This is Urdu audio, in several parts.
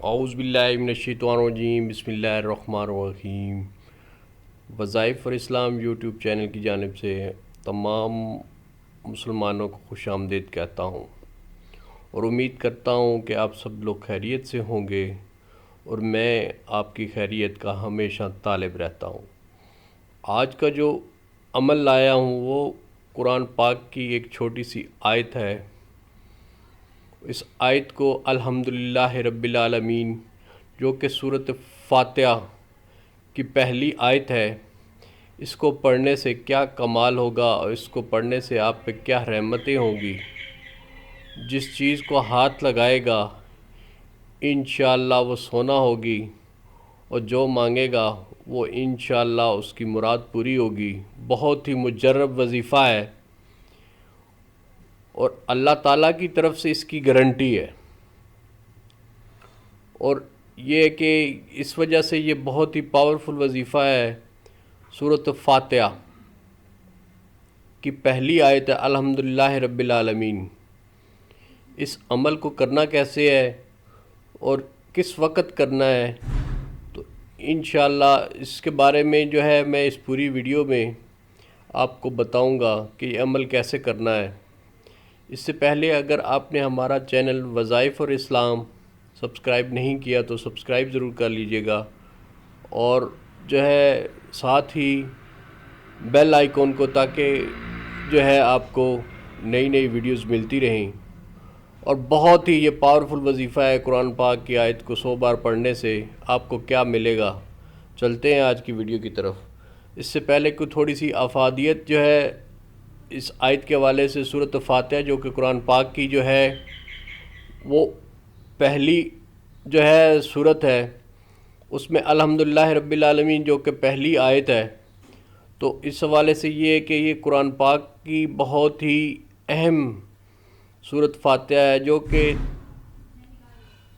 اعوذ باللہ من الشیطان الرجیم، بسم اللہ الرحمن الرحیم۔ وظائف فار اسلام یوٹیوب چینل کی جانب سے تمام مسلمانوں کو خوش آمدید کہتا ہوں اور امید کرتا ہوں کہ آپ سب لوگ خیریت سے ہوں گے اور میں آپ کی خیریت کا ہمیشہ طالب رہتا ہوں۔ آج کا جو عمل لایا ہوں وہ قرآن پاک کی ایک چھوٹی سی آیت ہے۔ اس آیت کو الحمدللہ رب العالمین جو کہ سورۃ فاتحہ کی پہلی آیت ہے، اس کو پڑھنے سے کیا کمال ہوگا اور اس کو پڑھنے سے آپ پہ کیا رحمتیں ہوں گی۔ جس چیز کو ہاتھ لگائے گا انشاءاللہ وہ سونا ہوگی اور جو مانگے گا وہ انشاءاللہ اس کی مراد پوری ہوگی۔ بہت ہی مجرب وظیفہ ہے اور اللہ تعالیٰ کی طرف سے اس کی گارنٹی ہے، اور یہ کہ اس وجہ سے یہ بہت ہی پاورفل وظیفہ ہے۔ سورۃ فاتحہ کی پہلی آیت ہے الحمدللہ رب العالمین۔ اس عمل کو کرنا کیسے ہے اور کس وقت کرنا ہے، تو انشاءاللہ اس کے بارے میں جو ہے میں اس پوری ویڈیو میں آپ کو بتاؤں گا کہ یہ عمل کیسے کرنا ہے۔ اس سے پہلے اگر آپ نے ہمارا چینل وظائف اور اسلام سبسکرائب نہیں کیا تو سبسکرائب ضرور کر لیجئے گا، اور جو ہے ساتھ ہی بیل آئیکن کو، تاکہ جو ہے آپ کو نئی نئی ویڈیوز ملتی رہیں۔ اور بہت ہی یہ پاورفل وظیفہ ہے۔ قرآن پاک کی آیت کو 100 بار پڑھنے سے آپ کو کیا ملے گا۔ چلتے ہیں آج کی ویڈیو کی طرف۔ اس سے پہلے کوئی تھوڑی سی افادیت جو ہے اس آیت کے حوالے سے۔ سورۃ فاتحہ جو کہ قرآن پاک کی جو ہے وہ پہلی جو ہے سورت ہے، اس میں الحمدللہ رب العالمین جو کہ پہلی آیت ہے، تو اس حوالے سے یہ ہے کہ یہ قرآن پاک کی بہت ہی اہم سورۃ فاتحہ ہے، جو کہ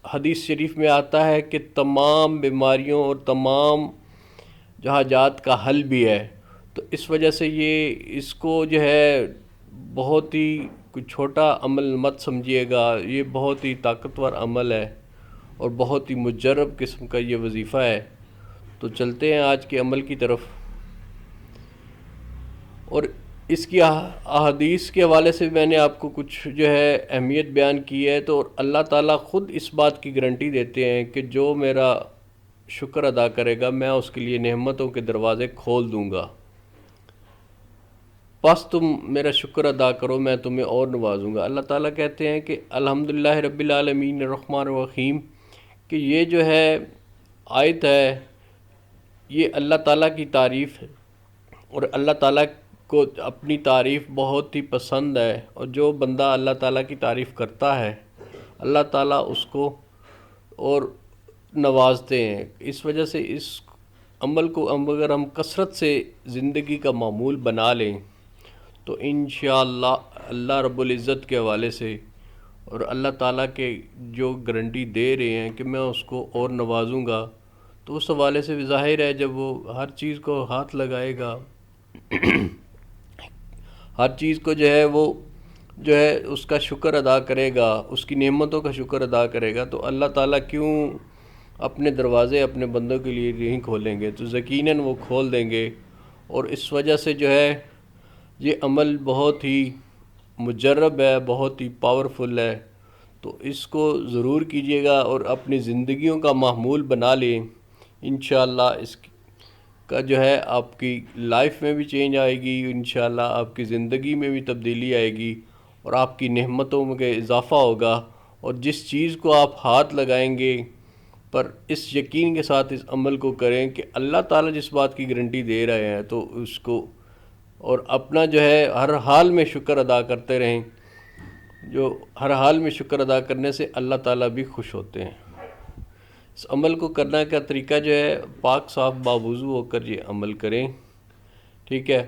حدیث شریف میں آتا ہے کہ تمام بیماریوں اور تمام حاجات کا حل بھی ہے۔ تو اس وجہ سے اس کو جو ہے بہت ہی کوئی چھوٹا عمل مت سمجھیے گا، یہ بہت ہی طاقتور عمل ہے اور بہت ہی مجرب قسم کا یہ وظیفہ ہے۔ تو چلتے ہیں آج کے عمل کی طرف، اور اس کی احادیث کے حوالے سے میں نے آپ کو کچھ جو ہے اہمیت بیان کی ہے۔ تو اللہ تعالیٰ خود اس بات کی گارنٹی دیتے ہیں کہ جو میرا شکر ادا کرے گا میں اس کے لیے نعمتوں کے دروازے کھول دوں گا، پس تم میرا شکر ادا کرو میں تمہیں اور نوازوں گا۔ اللہ تعالیٰ کہتے ہیں کہ الحمدللہ رب العالمین الرحمن الرحیم، کہ یہ جو ہے آیت ہے یہ اللہ تعالیٰ کی تعریف ہے، اور اللہ تعالیٰ کو اپنی تعریف بہت ہی پسند ہے، اور جو بندہ اللہ تعالیٰ کی تعریف کرتا ہے اللہ تعالیٰ اس کو اور نوازتے ہیں۔ اس وجہ سے اس عمل کو اگر ہم کثرت سے زندگی کا معمول بنا لیں تو انشاءاللہ اللہ رب العزت کے حوالے سے اور اللہ تعالیٰ کے جو گارنٹی دے رہے ہیں کہ میں اس کو اور نوازوں گا، تو اس حوالے سے ظاہر ہے جب وہ ہر چیز کو ہاتھ لگائے گا، ہر چیز کو جو ہے وہ جو ہے اس کا شکر ادا کرے گا، اس کی نعمتوں کا شکر ادا کرے گا، تو اللہ تعالیٰ کیوں اپنے دروازے اپنے بندوں کے لیے نہیں کھولیں گے، تو یقیناً وہ کھول دیں گے۔ اور اس وجہ سے جو ہے یہ عمل بہت ہی مجرب ہے، بہت ہی پاورفل ہے، تو اس کو ضرور کیجیے گا اور اپنی زندگیوں کا معمول بنا لیں۔ انشاءاللہ اس کا جو ہے آپ کی لائف میں بھی چینج آئے گی، انشاءاللہ آپ کی زندگی میں بھی تبدیلی آئے گی اور آپ کی نعمتوں میں اضافہ ہوگا۔ اور جس چیز کو آپ ہاتھ لگائیں گے پر اس یقین کے ساتھ اس عمل کو کریں کہ اللہ تعالیٰ جس بات کی گارنٹی دے رہے ہیں تو اس کو، اور اپنا جو ہے ہر حال میں شکر ادا کرتے رہیں، جو ہر حال میں شکر ادا کرنے سے اللہ تعالیٰ بھی خوش ہوتے ہیں۔ اس عمل کو کرنے کا طریقہ جو ہے پاک صاف باوضو ہو کر یہ عمل کریں، ٹھیک ہے،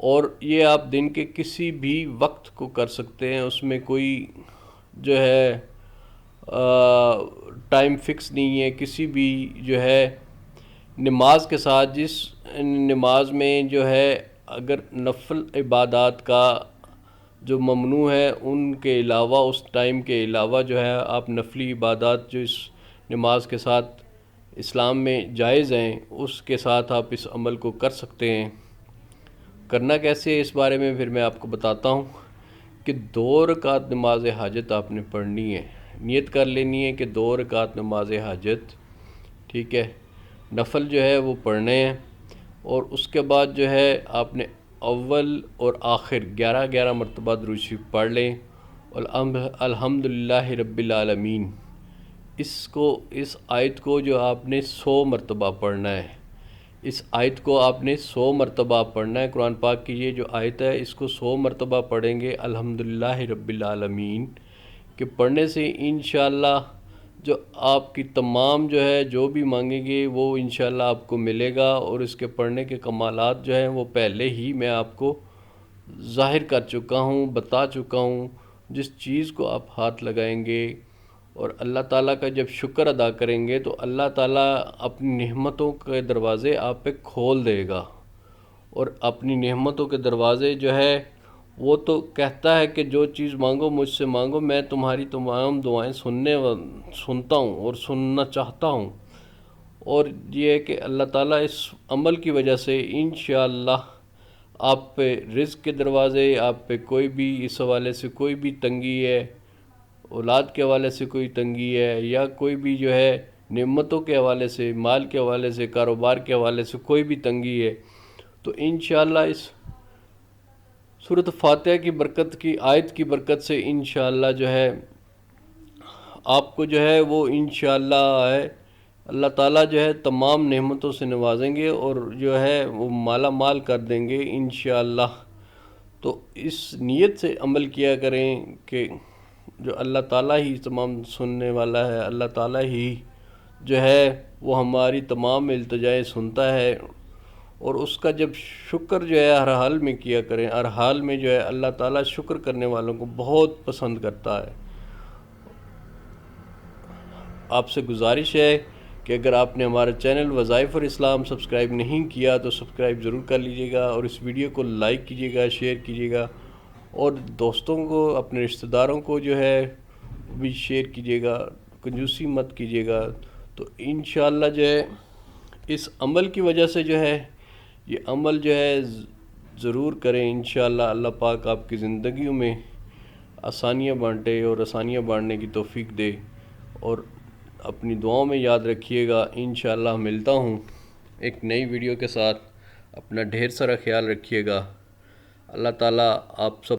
اور یہ آپ دن کے کسی بھی وقت کو کر سکتے ہیں، اس میں کوئی جو ہے ٹائم فکس نہیں ہے۔ کسی بھی جو ہے نماز کے ساتھ، جس نماز میں جو ہے اگر نفل عبادات کا جو ممنوع ہے ان کے علاوہ، اس ٹائم کے علاوہ جو ہے آپ نفلی عبادات جو اس نماز کے ساتھ اسلام میں جائز ہیں، اس کے ساتھ آپ اس عمل کو کر سکتے ہیں۔ کرنا کیسے ہے اس بارے میں پھر میں آپ کو بتاتا ہوں کہ 2 رکعت نماز حاجت آپ نے پڑھنی ہے۔ نیت کر لینی ہے کہ 2 رکعت نماز حاجت، ٹھیک ہے، نفل جو ہے وہ پڑھنے ہیں، اور اس کے بعد جو ہے آپ نے اول اور آخر 11 مرتبہ درود شریف پڑھ لیں، اور الحمدللہ رب العالمین، اس آیت کو جو آپ نے 100 مرتبہ پڑھنا ہے، اس آیت کو آپ نے 100 مرتبہ پڑھنا ہے۔ قرآن پاک کی یہ جو آیت ہے اس کو 100 مرتبہ پڑھیں گے الحمدللہ رب العالمین کہ پڑھنے سے انشاءاللہ جو آپ کی تمام جو ہے جو بھی مانگیں گے وہ انشاءاللہ آپ کو ملے گا، اور اس کے پڑھنے کے کمالات جو ہیں وہ پہلے ہی میں آپ کو ظاہر کر چکا ہوں، بتا چکا ہوں۔ جس چیز کو آپ ہاتھ لگائیں گے اور اللہ تعالیٰ کا جب شکر ادا کریں گے تو اللہ تعالیٰ اپنی نعمتوں کے دروازے آپ پہ کھول دے گا، اور اپنی نعمتوں کے دروازے جو ہے وہ تو کہتا ہے کہ جو چیز مانگو مجھ سے مانگو، میں تمہاری تمام دعائیں سنتا ہوں اور سننا چاہتا ہوں۔ اور یہ ہے کہ اللہ تعالیٰ اس عمل کی وجہ سے انشاءاللہ آپ پہ رزق کے دروازے، آپ پہ کوئی بھی اس حوالے سے کوئی بھی تنگی ہے، اولاد کے حوالے سے کوئی تنگی ہے، یا کوئی بھی جو ہے نعمتوں کے حوالے سے، مال کے حوالے سے، کاروبار کے حوالے سے کوئی بھی تنگی ہے، تو انشاءاللہ اس سورۃ فاتحہ کی برکت کی آیت کی برکت سے انشاءاللہ جو ہے آپ کو جو ہے وہ انشاءاللہ ہے اللہ تعالیٰ جو ہے تمام نعمتوں سے نوازیں گے، اور جو ہے وہ مالا مال کر دیں گے انشاءاللہ۔ تو اس نیت سے عمل کیا کریں کہ جو اللہ تعالیٰ ہی تمام سننے والا ہے، اللہ تعالیٰ ہی جو ہے وہ ہماری تمام التجائیں سنتا ہے، اور اس کا جب شکر جو ہے ہر حال میں کیا کریں۔ ہر حال میں جو ہے اللہ تعالیٰ شکر کرنے والوں کو بہت پسند کرتا ہے۔ آپ سے گزارش ہے کہ اگر آپ نے ہمارا چینل وظائف الاسلام سبسکرائب نہیں کیا تو سبسکرائب ضرور کر لیجئے گا، اور اس ویڈیو کو لائک کیجئے گا، شیئر کیجئے گا، اور دوستوں کو، اپنے رشتہ داروں کو جو ہے بھی شیئر کیجئے گا، کنجوسی مت کیجئے گا۔ تو انشاءاللہ جو ہے اس عمل کی وجہ سے جو ہے یہ عمل جو ہے ضرور کریں انشاءاللہ۔ اللہ پاک آپ کی زندگیوں میں آسانیاں بانٹے اور آسانیاں بانٹنے کی توفیق دے، اور اپنی دعاؤں میں یاد رکھیے گا۔ انشاءاللہ ملتا ہوں ایک نئی ویڈیو کے ساتھ۔ اپنا ڈھیر سارا خیال رکھیے گا۔ اللہ تعالیٰ آپ سب